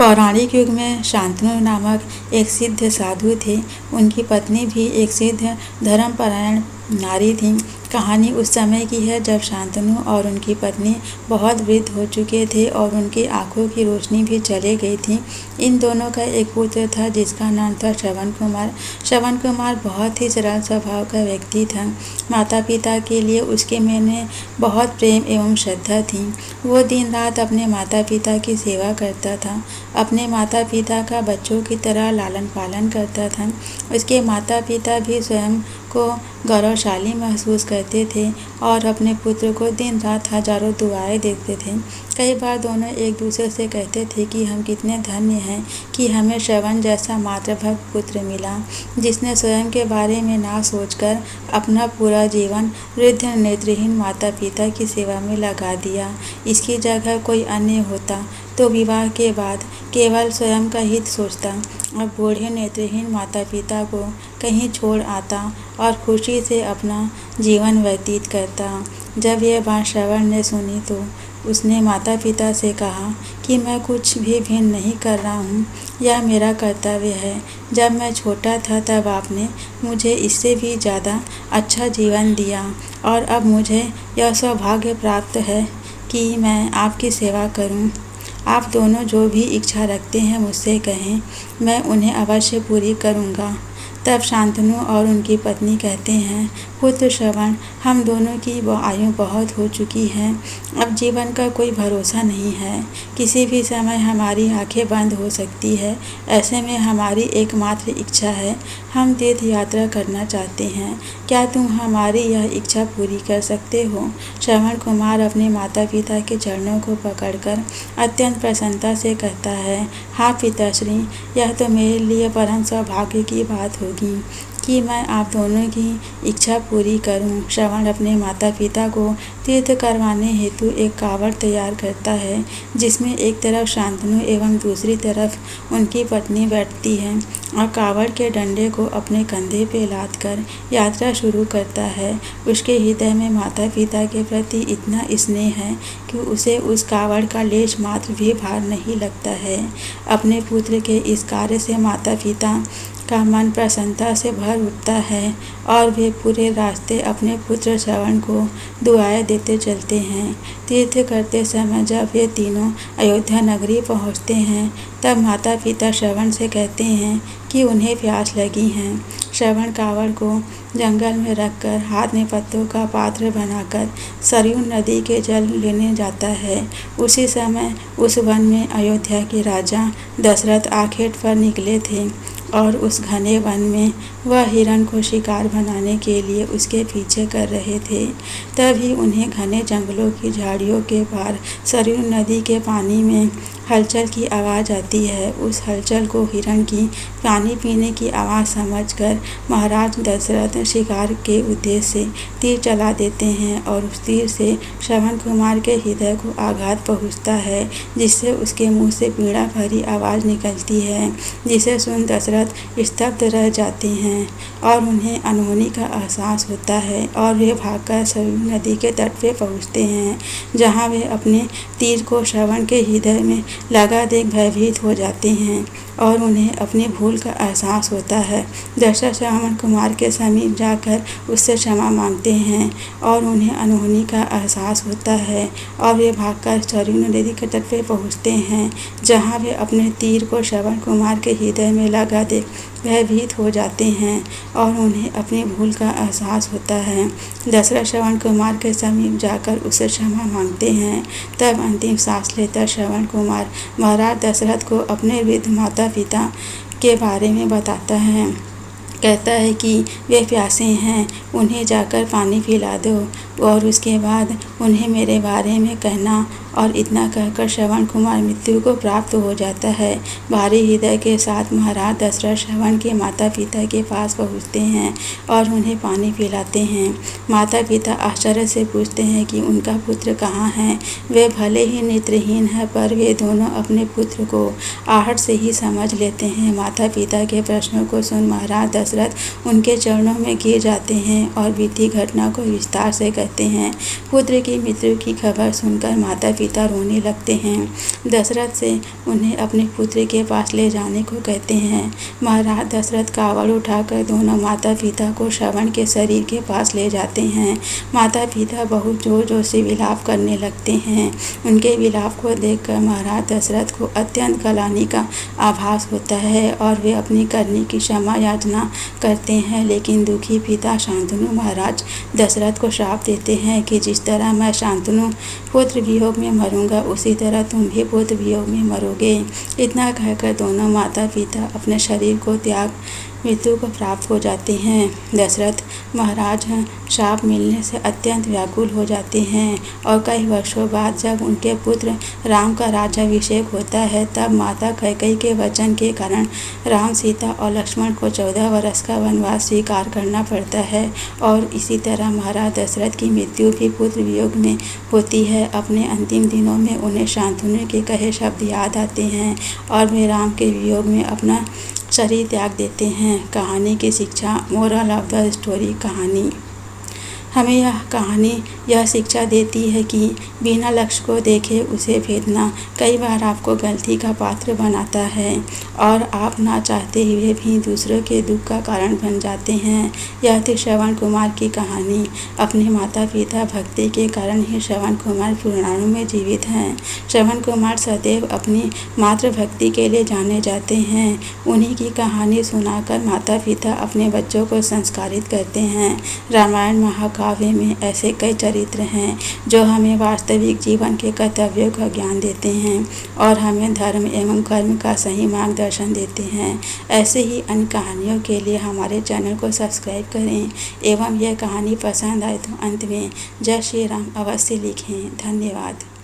पौराणिक युग में शांतनु नामक एक सिद्ध साधु थे। उनकी पत्नी भी एक सिद्ध धर्मपरायण नारी थी। कहानी उस समय की है जब शांतनु और उनकी पत्नी बहुत वृद्ध हो चुके थे और उनकी आंखों की रोशनी भी चली गई थी। इन दोनों का एक पुत्र था जिसका नाम था श्रवण कुमार। श्रवण कुमार बहुत ही सरल स्वभाव का व्यक्ति था। माता पिता के लिए उसके मन में बहुत प्रेम एवं श्रद्धा थी। वो दिन रात अपने माता पिता की सेवा करता था। अपने माता पिता का बच्चों की तरह लालन पालन करता था। उसके माता पिता भी स्वयं को गौरवशाली महसूस करते थे और अपने पुत्र को दिन रात हजारों दुआएं देते थे। कई बार दोनों एक दूसरे से कहते थे कि हम कितने धन्य हैं कि हमें श्रवण जैसा मातृभक्त पुत्र मिला, जिसने स्वयं के बारे में ना सोचकर अपना पूरा जीवन वृद्ध नेत्रहीन माता पिता की सेवा में लगा दिया। इसकी जगह कोई अन्य होता तो विवाह के बाद केवल स्वयं का हित सोचता और बूढ़े नेत्रहीन माता पिता को कहीं छोड़ आता और खुशी से अपना जीवन व्यतीत करता। जब यह बात श्रवण ने सुनी तो उसने माता पिता से कहा कि मैं कुछ भी भिन्न नहीं कर रहा हूँ, यह मेरा कर्तव्य है। जब मैं छोटा था तब आपने मुझे इससे भी ज़्यादा अच्छा जीवन दिया और अब मुझे यह सौभाग्य प्राप्त है कि मैं आपकी सेवा करूँ। आप दोनों जो भी इच्छा रखते हैं मुझसे कहें, मैं उन्हें अवश्य पूरी करूँगा। तब शांतनु और उनकी पत्नी कहते हैं, पुत्र श्रवण, हम दोनों की आयु बहुत हो चुकी है। अब जीवन का कोई भरोसा नहीं है। किसी भी समय हमारी आंखें बंद हो सकती है। ऐसे में हमारी एकमात्र इच्छा है, हम तीर्थ यात्रा करना चाहते हैं। क्या तुम हमारी यह इच्छा पूरी कर सकते हो? श्रवण कुमार अपने माता पिता के चरणों को पकड़कर अत्यंत प्रसन्नता से कहता है, हाँ पिताश्री, यह तो मेरे लिए परम सौभाग्य की बात होगी कि मैं आप दोनों की इच्छा पूरी करूं। श्रवण अपने माता पिता को तीर्थ करवाने हेतु एक कावड़ तैयार करता है, जिसमें एक तरफ शांतनु एवं दूसरी तरफ उनकी पत्नी बैठती है और कावड़ के डंडे को अपने कंधे पे लाद कर यात्रा शुरू करता है। उसके हृदय में माता पिता के प्रति इतना स्नेह है कि उसे उस कावड़ का लेश मात्र भी भार नहीं लगता है। अपने पुत्र के इस कार्य से माता पिता का मन प्रसन्नता से भर उठता है और वे पूरे रास्ते अपने पुत्र श्रवण को दुआएं देते चलते हैं। तीर्थ करते समय जब वे तीनों अयोध्या नगरी पहुंचते हैं तब माता पिता श्रवण से कहते हैं कि उन्हें प्यास लगी है। श्रवण कावड़ को जंगल में रखकर हाथ में पत्तों का पात्र बनाकर सरयू नदी के जल लेने जाता है। उसी समय उस वन में अयोध्या के राजा दशरथ आखेट पर निकले थे और उस घने वन में वह हिरण को शिकार बनाने के लिए उसके पीछे कर रहे थे। तभी उन्हें घने जंगलों की झाड़ियों के पार सरयू नदी के पानी में हलचल की आवाज़ आती है। उस हलचल को हिरण की पानी पीने की आवाज़ समझकर महाराज दशरथ शिकार के उद्देश्य से तीर चला देते हैं और उस तीर से श्रवण कुमार के हृदय को आघात पहुंचता है, जिससे उसके मुंह से पीड़ा भरी आवाज़ निकलती है, जिसे सुन दशरथ स्तब्ध रह जाते हैं और उन्हें अनहोनी का एहसास होता है और वे भागकर सरयू नदी के तट पे पहुँचते हैं, जहाँ वे अपने तीर को श्रवण के हृदय में लगा देख भयभीत हो जाते हैं और उन्हें अपनी भूल का एहसास होता है। दशरथ श्रवण कुमार के समीप जाकर उससे क्षमा मांगते हैं और उन्हें अनहोनी का एहसास होता है और वे भागकर सरयू नदी के तट पे पहुँचते हैं, जहाँ वे अपने तीर को श्रवण कुमार के हृदय में लगा देख भयभीत हो जाते हैं और उन्हें अपनी भूल का एहसास होता है। दशरथ श्रवण कुमार के समीप जाकर उससे क्षमा मांगते हैं। तब अंतिम सांस लेकर श्रवण कुमार महाराज दशरथ को अपने वृद्ध माता पिता के बारे में बताता है। कहता है कि वे प्यासे हैं, उन्हें जाकर पानी पिला दो और उसके बाद उन्हें मेरे बारे में कहना। और इतना कहकर श्रवण कुमार मृत्यु को प्राप्त हो जाता है। भारी हृदय के साथ महाराज दशरथ श्रवण के माता पिता के पास पहुँचते हैं और उन्हें पानी पिलाते हैं। माता पिता आश्चर्य से पूछते हैं कि उनका पुत्र कहाँ है। वे भले ही नेत्रहीन है पर वे दोनों अपने पुत्र को आहट से ही समझ लेते हैं। माता पिता के प्रश्नों को सुन महाराज दशरथ उनके चरणों में गिर जाते हैं और बीती घटना को विस्तार से कहते रहते हैं। पुत्र की मृत्यु की खबर सुनकर माता पिता रोने लगते हैं। दशरथ से उन्हें अपने पुत्र के पास ले जाने को कहते हैं। महाराज दशरथ कावड़ उठाकर दोनों माता पिता को श्रवण के शरीर के पास ले जाते हैं। माता पिता बहुत जोर जोर से विलाप करने लगते हैं। उनके विलाप को देखकर महाराज दशरथ को अत्यंत ग्लानि का आभास होता है और वे अपनी करनी की क्षमा याचना करते हैं। लेकिन दुखी पिता शांतनु महाराज दशरथ को श्राप देते हैं कि जिस तरह मैं शांतनु पुत्र वियोग में मरूंगा, उसी तरह तुम भी पुत्र वियोग में मरोगे। इतना कहकर दोनों माता पिता अपने शरीर को त्याग मृत्यु को प्राप्त हो जाते हैं। दशरथ महाराज श्राप मिलने से अत्यंत व्याकुल हो जाते हैं और कई वर्षों बाद जब उनके पुत्र राम का राज्याभिषेक होता है, तब माता कैकेयी के वचन के कारण राम, सीता और लक्ष्मण को 14 वर्ष का वनवास स्वीकार करना पड़ता है। और इसी तरह महाराज दशरथ की मृत्यु भी पुत्र वियोग में होती है। अपने अंतिम दिनों में उन्हें शांतनु के कहे शब्द याद आते हैं और वे राम के वियोग में अपना शरीर त्याग देते हैं। कहानी की शिक्षा, मोरल ऑफ द स्टोरी। कहानी हमें यह कहानी यह शिक्षा देती है कि बिना लक्ष्य को देखे उसे भेदना कई बार आपको गलती का पात्र बनाता है और आप ना चाहते हुए भी दूसरों के दुख का कारण बन जाते हैं। यह थी श्रवण कुमार की कहानी। अपने माता पिता भक्ति के कारण ही श्रवण कुमार पुराणों में जीवित हैं। श्रवण कुमार सदैव अपनी मातृभक्ति के लिए जाने जाते हैं। उन्हीं की कहानी सुनाकर माता पिता अपने बच्चों को संस्कारित करते हैं। रामायण महाकाव्य में ऐसे कई चरित्र हैं जो हमें वास्तविक जीवन के कर्तव्यों का ज्ञान देते हैं और हमें धर्म एवं कर्म का सही मार्गदर्शन देते हैं। ऐसे ही अन्य कहानियों के लिए हमारे चैनल को सब्सक्राइब करें एवं यह कहानी पसंद आए तो अंत में जय श्री राम अवश्य लिखें। धन्यवाद।